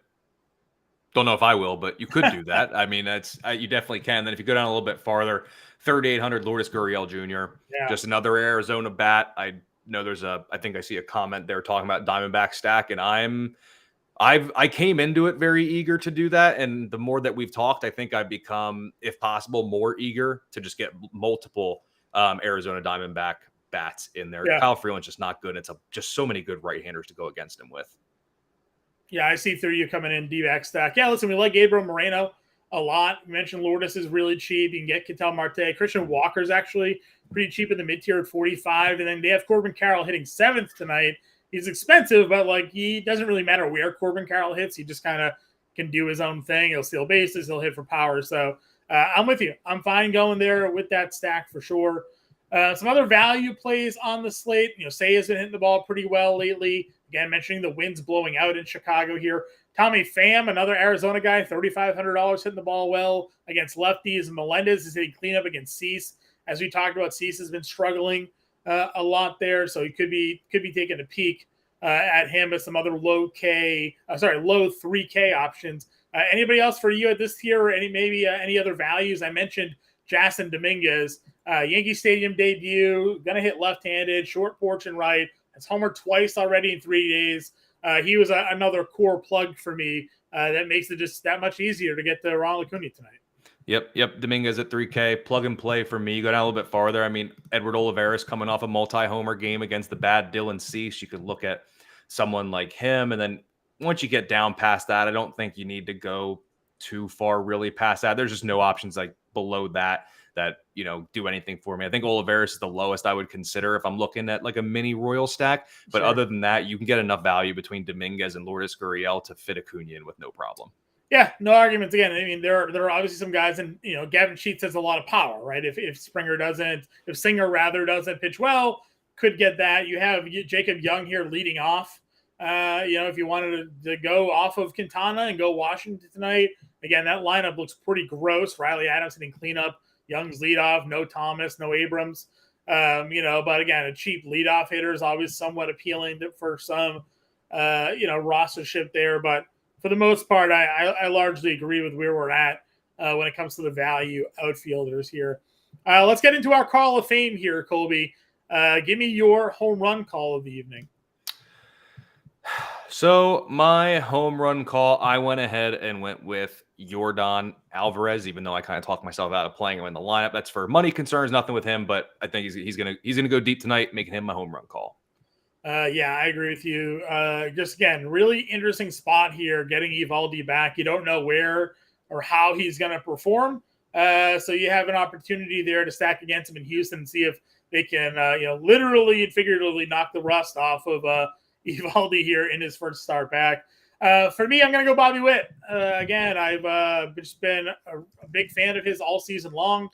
Don't know if I will, but you could do that. I mean, you definitely can. Then if you go down a little bit farther, 3,800 Lourdes Gurriel Jr. Just another Arizona bat. I know I think I see a comment there talking about Diamondback stack, and I'm I came into it very eager to do that, and the more that we've talked, I think I've become, if possible, more eager to just get multiple Arizona Diamondback bats in there. Yeah. Kyle Freeland's just not good. It's just so many good right-handers to go against him with. Yeah, I see through you coming in D-back stack. Yeah, listen, we like Gabriel Moreno a lot. You mentioned Lourdes is really cheap. You can get Ketel Marte. Christian Walker's actually pretty cheap in the mid-tier at 45. And then they have Corbin Carroll hitting 7th tonight. He's expensive, but like he doesn't really matter where Corbin Carroll hits. He just kind of can do his own thing. He'll steal bases. He'll hit for power. So I'm with you. I'm fine going there with that stack for sure. Some other value plays on the slate. Say has been hitting the ball pretty well lately. Again, mentioning the winds blowing out in Chicago here. Tommy Pham, another Arizona guy, $3,500 hitting the ball well against lefties. And Melendez is hitting cleanup against Cease. As we talked about, Cease has been struggling a lot there, so he could be taking a peek at him with some other low 3K options. Anybody else for you at this tier, or any other values? I mentioned Jasson Dominguez, Yankee Stadium debut, gonna hit left-handed, short porch and right. Has homered twice already in 3 days. He was another core plug for me that makes it just that much easier to get to Ronald Acuna tonight. Yep. Dominguez at 3K. Plug and play for me. You go down a little bit farther. I mean, Edward Olivares coming off a multi-homer game against the bad Dylan Cease. You could look at someone like him. And then once you get down past that, I don't think you need to go too far really past that. There's just no options like below that do anything for me. I think Olivares is the lowest I would consider if I'm looking at like a mini Royal stack. But Sure. Other than that, you can get enough value between Dominguez and Lourdes Gurriel to fit Acuna in with no problem. Yeah, no arguments. Again, I mean, there are obviously some guys, and Gavin Sheets has a lot of power, right? If Singer doesn't pitch well, could get that. You have Jacob Young here leading off. If you wanted to go off of Quintana and go Washington tonight, again, that lineup looks pretty gross. Riley Adams hitting cleanup, Young's leadoff, no Thomas, no Abrams. But again, a cheap leadoff hitter is always somewhat appealing for some, rostership there. But for the most part, I largely agree with where we're at when it comes to the value outfielders here. Let's get into our Call of Fame here, Colby. Give me your home run call of the evening. So my home run call, I went ahead and went with Yordan Alvarez, even though I kind of talked myself out of playing him in the lineup. That's for money concerns, nothing with him, but I think he's gonna go deep tonight, making him my home run call. Yeah, I agree with you. Just again, really interesting spot here, getting Eovaldi back. You don't know where or how he's going to perform. So you have an opportunity there to stack against him in Houston and see if they can, literally and figuratively knock the rust off of Eovaldi here in his first start back. For me, I'm going to go Bobby Witt. Again, I've just been a big fan of his all season long.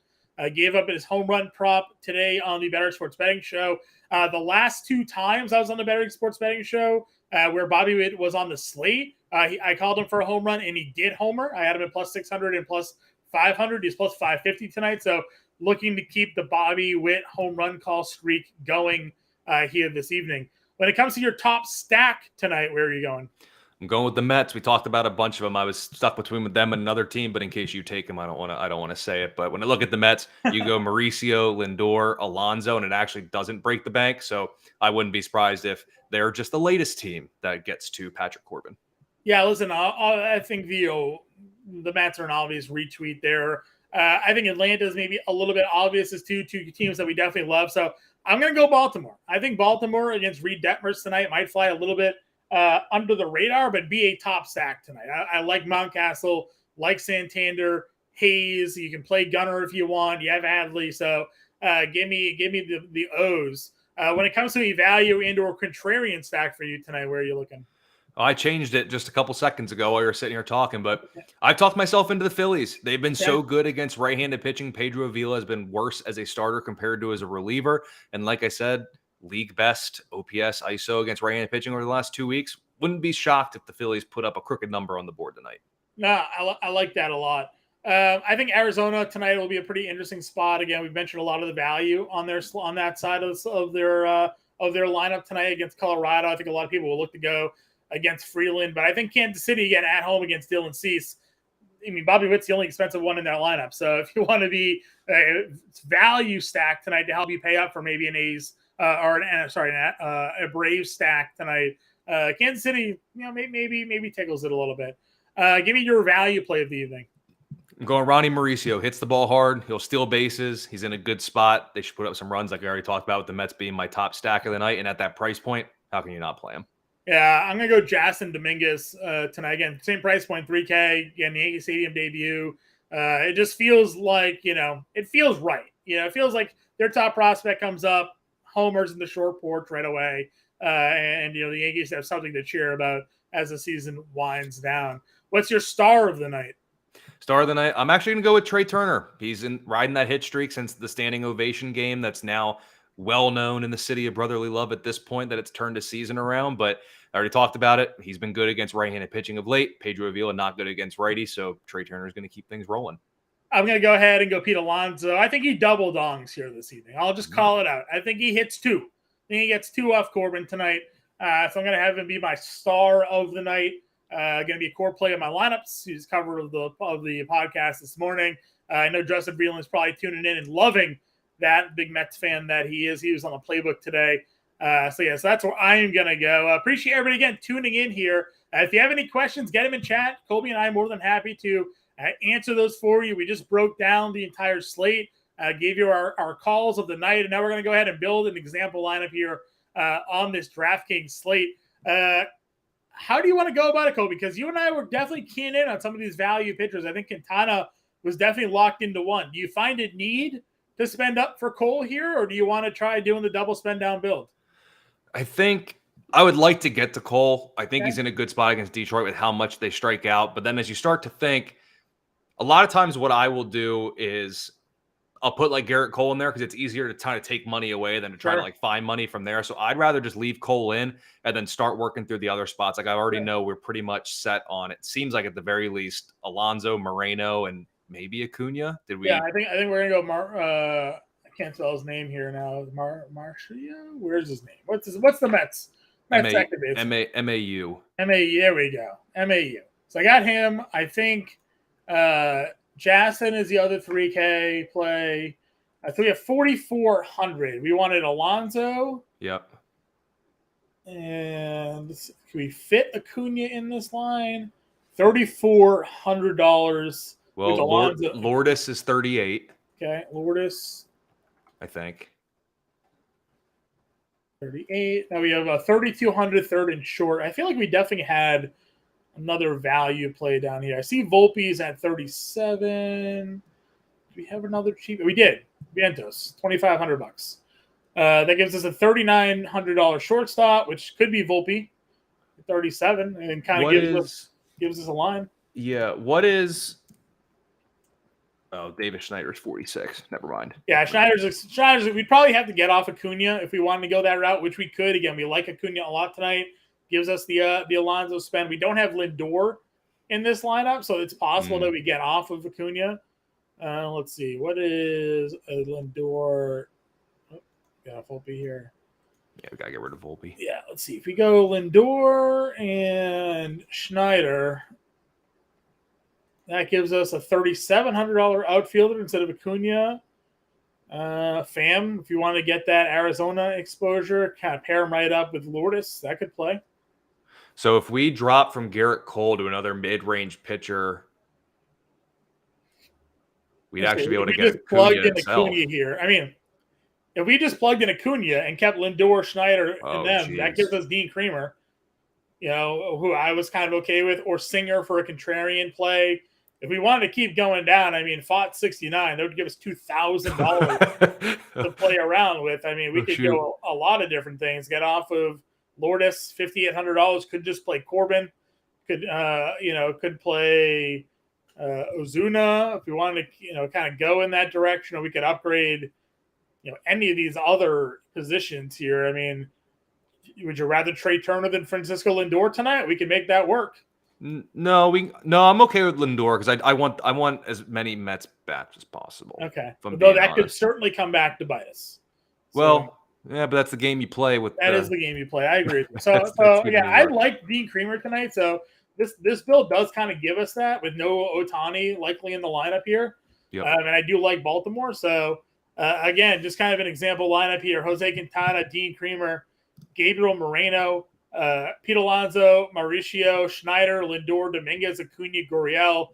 Gave up his home run prop today on the Better Sports Betting Show. The last 2 times I was on the Better Sports Betting Show where Bobby Witt was on the slate, I called him for a home run, and he did homer. I had him at plus 600 and plus 500. He's plus 550 tonight. So looking to keep the Bobby Witt home run call streak going here this evening. When it comes to your top stack tonight, where are you going? I'm going with the Mets. We talked about a bunch of them. I was stuck between them and another team, but in case you take them, I don't want to say it. But when I look at the Mets, you go Mauricio, Lindor, Alonso, and it actually doesn't break the bank. So I wouldn't be surprised if they're just the latest team that gets to Patrick Corbin. Yeah, listen, I think the Mets are an obvious retweet there. I think Atlanta is maybe a little bit obvious as two teams that we definitely love. So I'm going to go Baltimore. I think Baltimore against Reed Detmers tonight might fly a little bit under the radar, but be a top stack tonight. I like Mountcastle, like Santander, Hayes. You can play Gunner if you want. You have Adley, so give me the O's. When it comes to a value and/or contrarian stack for you tonight, where are you looking? I changed it just a couple seconds ago while you were sitting here talking, but I talked myself into the Phillies. They've been so good against right-handed pitching. Pedro Avila has been worse as a starter compared to as a reliever, and like I said, league best OPS ISO against right-handed pitching over the last 2 weeks. Wouldn't be shocked if the Phillies put up a crooked number on the board tonight. No, I like that a lot. I think Arizona tonight will be a pretty interesting spot. Again, we've mentioned a lot of the value on that side of their lineup tonight against Colorado. I think a lot of people will look to go against Freeland, but I think Kansas City again at home against Dylan Cease. I mean, Bobby Witt's the only expensive one in their lineup. So if you want to be value stack tonight to help you pay up for maybe an A's a Brave stack tonight, Kansas City, maybe tickles it a little bit. Give me your value play of the evening. I'm going Ronnie Mauricio. Hits the ball hard. He'll steal bases. He's in a good spot. They should put up some runs like I already talked about with the Mets being my top stack of the night. And at that price point, how can you not play him? Yeah, I'm going to go Jasson Dominguez tonight. Again, same price point, $3K. Again, the Yankee Stadium debut. It just feels like, it feels right. It feels like their top prospect comes up, homers in the short porch right away. And the Yankees have something to cheer about as the season winds down. What's your star of the night? Star of the night, I'm actually going to go with Trey Turner. He's riding that hit streak since the standing ovation game that's now well known in the city of brotherly love at this point that it's turned a season around. But I already talked about it. He's been good against right-handed pitching of late. Pedro Avila not good against righty, so Trey Turner is going to keep things rolling. I'm going to go ahead and go Pete Alonso. I think he double dongs here this evening. I'll just call it out. I think he hits 2. I think he gets 2 off Corbin tonight. So I'm going to have him be my star of the night. Going to be a core play of my lineups. He's cover of the podcast this morning. I know Justin Breland is probably tuning in and loving that, big Mets fan that he is. He was on the playbook today. So that's where I am going to go. Appreciate everybody again tuning in here. If you have any questions, get them in chat. Colby and I are more than happy to answer those for you. We just broke down the entire slate, gave you our calls of the night, and now we're going to go ahead and build an example lineup here on this DraftKings slate. How do you want to go about it, Colby? Because you and I were definitely keying in on some of these value pitchers. I think Quintana was definitely locked into one. Do you find a need to spend up for Cole here, or do you want to try doing the double spend down build? I think I would like to get to Cole. I think he's in a good spot against Detroit with how much they strike out. But then as you start to think, a lot of times what I will do is I'll put like Garrett Cole in there because it's easier to kind of take money away than to try to like find money from there. So I'd rather just leave Cole in and then start working through the other spots. Like I already know we're pretty much set on, it seems like at the very least, Alonso, Moreno, and maybe Acuna. Did we? Yeah, I think we're gonna go. I can't spell his name here now. Marcia. Where's his name? What's the Mets? Mets activates. MAU. There we go. MAU. So I got him. I think. Jasson is the other 3K play. So we have 4,400. We wanted Alonso. Yep. And can we fit Acuna in this line? $3,400. Well, Lourdes is 38. Okay, Lourdes. I think. 38. Now we have a 3,200 third and short. I feel like we definitely had another value play down here. I see Volpe's at 37. Do we have another cheap? We did. Vientos, $2,500. That gives us a $3,900 shortstop, which could be Volpe, 37, and kind of gives us a line. Yeah. What is? Oh, David Schneider's 46. Never mind. Yeah, Schneider's. We'd probably have to get off Acuna if we wanted to go that route, which we could. Again, we like Acuna a lot tonight. Gives us the Alonso spend. We don't have Lindor in this lineup, so it's possible that we get off of Acuna. Let's see. What is a Lindor? Oh, got Volpe here. Yeah, we got to get rid of Volpe. Yeah, let's see. If we go Lindor and Schneider, that gives us a $3,700 outfielder instead of Acuna. Pham, if you want to get that Arizona exposure, kind of pair him right up with Lourdes, that could play. So if we drop from Garrett Cole to another mid-range pitcher, we'd actually be able to get Acuna here. I mean, if we just plugged in Acuna and kept Lindor, Schneider, and them, that gives us Dean Kremer, who I was kind of okay with, or Singer for a contrarian play. If we wanted to keep going down, I mean, Fott 69, that would give us $2,000 to play around with. I mean, we could go a lot of different things. Get off of Lourdes, $5,800. Could just play Corbin. Could play Ozuna if we wanted to, kind of go in that direction. Or we could upgrade, any of these other positions here. I mean, would you rather Trey Turner than Francisco Lindor tonight? We can make that work. No, I'm okay with Lindor because I want as many Mets bats as possible. Okay, though that could certainly come back to bite us. Well, yeah, but that's the game you play with. That is the game you play. I agree. So I like Dean Kremer tonight. So this build does kind of give us that with no Ohtani likely in the lineup here. Yep. And I do like Baltimore. So again, just kind of an example lineup here: Jose Quintana, Dean Kremer, Gabriel Moreno. Pete Alonso, Mauricio, Schneider, Lindor, Dominguez, Acuna, Gurriel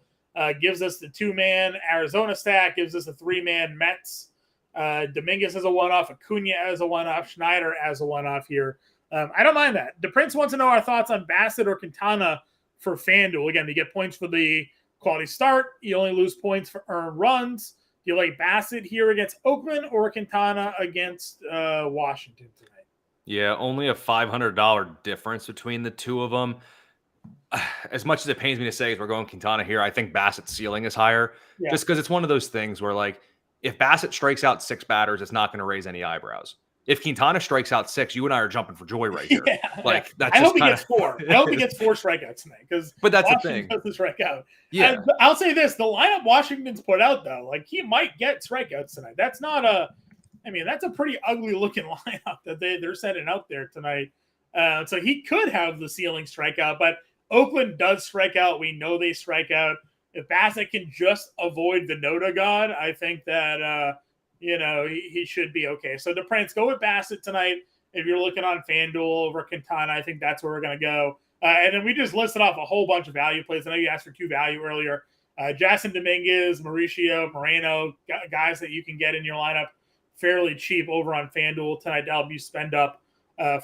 gives us the 2-man. Arizona stack gives us a 3-man Mets. Dominguez as a one-off, Acuna as a one-off, Schneider as a one-off here. I don't mind that. DePrince wants to know our thoughts on Bassett or Quintana for FanDuel. Again, you get points for the quality start. You only lose points for earned runs. Do you like Bassett here against Oakland or Quintana against Washington tonight? Yeah, only a $500 difference between the two of them. As much as it pains me to say, as we're going Quintana here, I think Bassett's ceiling is higher. Yeah. Just because it's one of those things where, like, if Bassett strikes out 6 batters, it's not going to raise any eyebrows. If Quintana strikes out 6, you and I are jumping for joy right here. That's I hope he gets 4. I hope he gets 4 strikegouts tonight but that's Washington the thing. Doesn't strike out. Yeah, and I'll say this: the lineup Washington's put out, though, like he might get strikeouts tonight. That's not a. I mean, that's a pretty ugly looking lineup that they're setting out there tonight. So he could have the ceiling strikeout, but Oakland does strike out. We know they strike out. If Bassett can just avoid the Noda God, I think that. He should be okay. So DePrince, go with Bassett tonight. If you're looking on FanDuel over Quintana, I think that's where we're going to go. And then we just listed off a whole bunch of value plays. I know you asked for 2 value earlier. Jason Dominguez, Mauricio, Moreno, guys that you can get in your lineup fairly cheap over on FanDuel tonight to help you spend up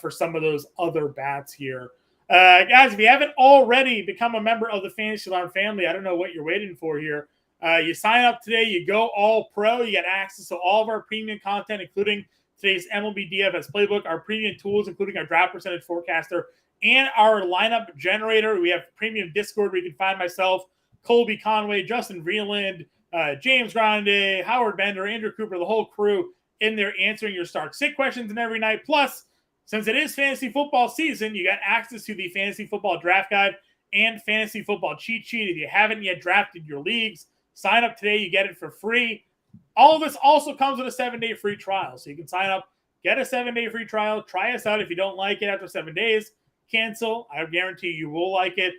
for some of those other bats here. Guys, if you haven't already become a member of the Fantasy Alarm family, I don't know what you're waiting for here. You sign up today, you go all pro, you get access to all of our premium content, including today's MLB DFS playbook, our premium tools, including our draft percentage forecaster, and our lineup generator. We have premium Discord where you can find myself, Colby, Conway, Justin Vreeland, James Grande, Howard Bender, Andrew Cooper, the whole crew in there answering your start-sit questions and every night. Plus, since it is fantasy football season, you got access to the fantasy football draft guide and fantasy football cheat sheet. If you haven't yet drafted your leagues, sign up today. You get it for free. All of this also comes with a 7-day free trial. So you can sign up, get a 7-day free trial, try us out. If you don't like it after 7 days, cancel. I guarantee you will like it.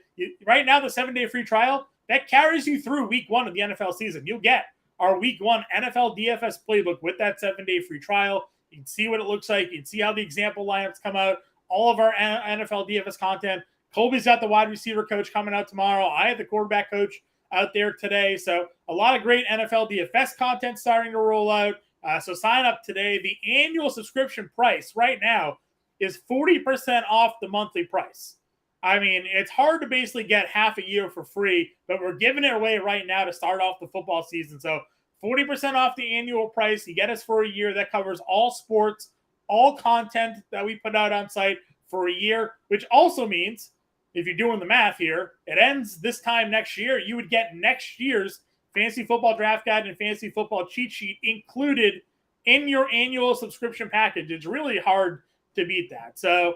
Right now, the 7-day free trial, that carries you through week 1 of the NFL season. You'll get our week 1 NFL DFS playbook with that 7-day free trial. You can see what it looks like. You can see how the example lineups come out. All of our NFL DFS content. Colby's got the wide receiver coach coming out tomorrow. I have the quarterback coach out there today. So a lot of great NFL DFS content starting to roll out. So sign up today. The annual subscription price right now is 40% off the monthly price. I mean, it's hard to basically get half a year for free, but we're giving it away right now to start off the football season. So 40% off the annual price. You get us for a year. That covers all sports, all content that we put out on site for a year, which also means, if you're doing the math here, it ends this time next year. You would get next year's fantasy football draft guide and fantasy football cheat sheet included in your annual subscription package. It's really hard to beat that. So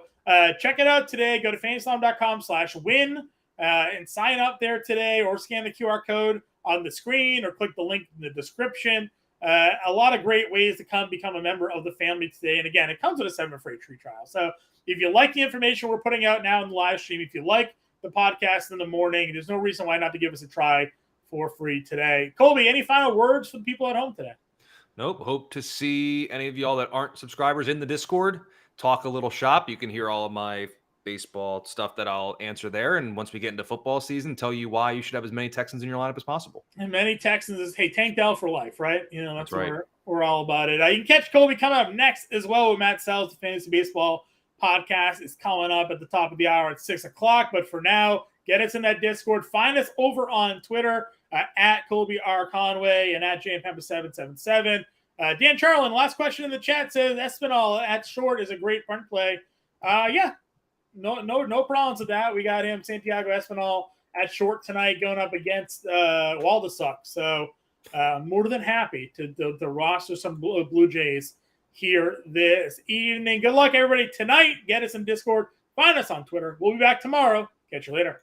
check it out today. Go to fantasyalarm.com/win and sign up there today, or scan the QR code on the screen or click the link in the description. A lot of great ways to become a member of the family today. And again, it comes with a 7 free trial. So if you like the information we're putting out now in the live stream, if you like the podcast in the morning, there's no reason why not to give us a try for free today. Colby, any final words for the people at home today? Nope. Hope to see any of y'all that aren't subscribers in the Discord talk a little shop. You can hear all of my baseball stuff that I'll answer there. And once we get into football season, tell you why you should have as many Texans in your lineup as possible. And many Texans is, hey, Tank Dell for life, right? You know, that's right. We're all about it. You can catch Colby coming up next as well with Matt Sells, the Fantasy Baseball podcast is coming up at the top of the hour at 6 o'clock. But for now, get us in that Discord. Find us over on Twitter at Colby R. Conway and at Impemba777. Dan Charlin, last question in the chat says Espinal at short is a great front play. Yeah, no problems with that. We got him, Santiago Espinal, at short tonight going up against Waldesuk. So more than happy to roster some Blue Jays here this evening. Good luck, everybody, tonight. Get us in Discord. Find us on Twitter. We'll be back tomorrow. Catch you later.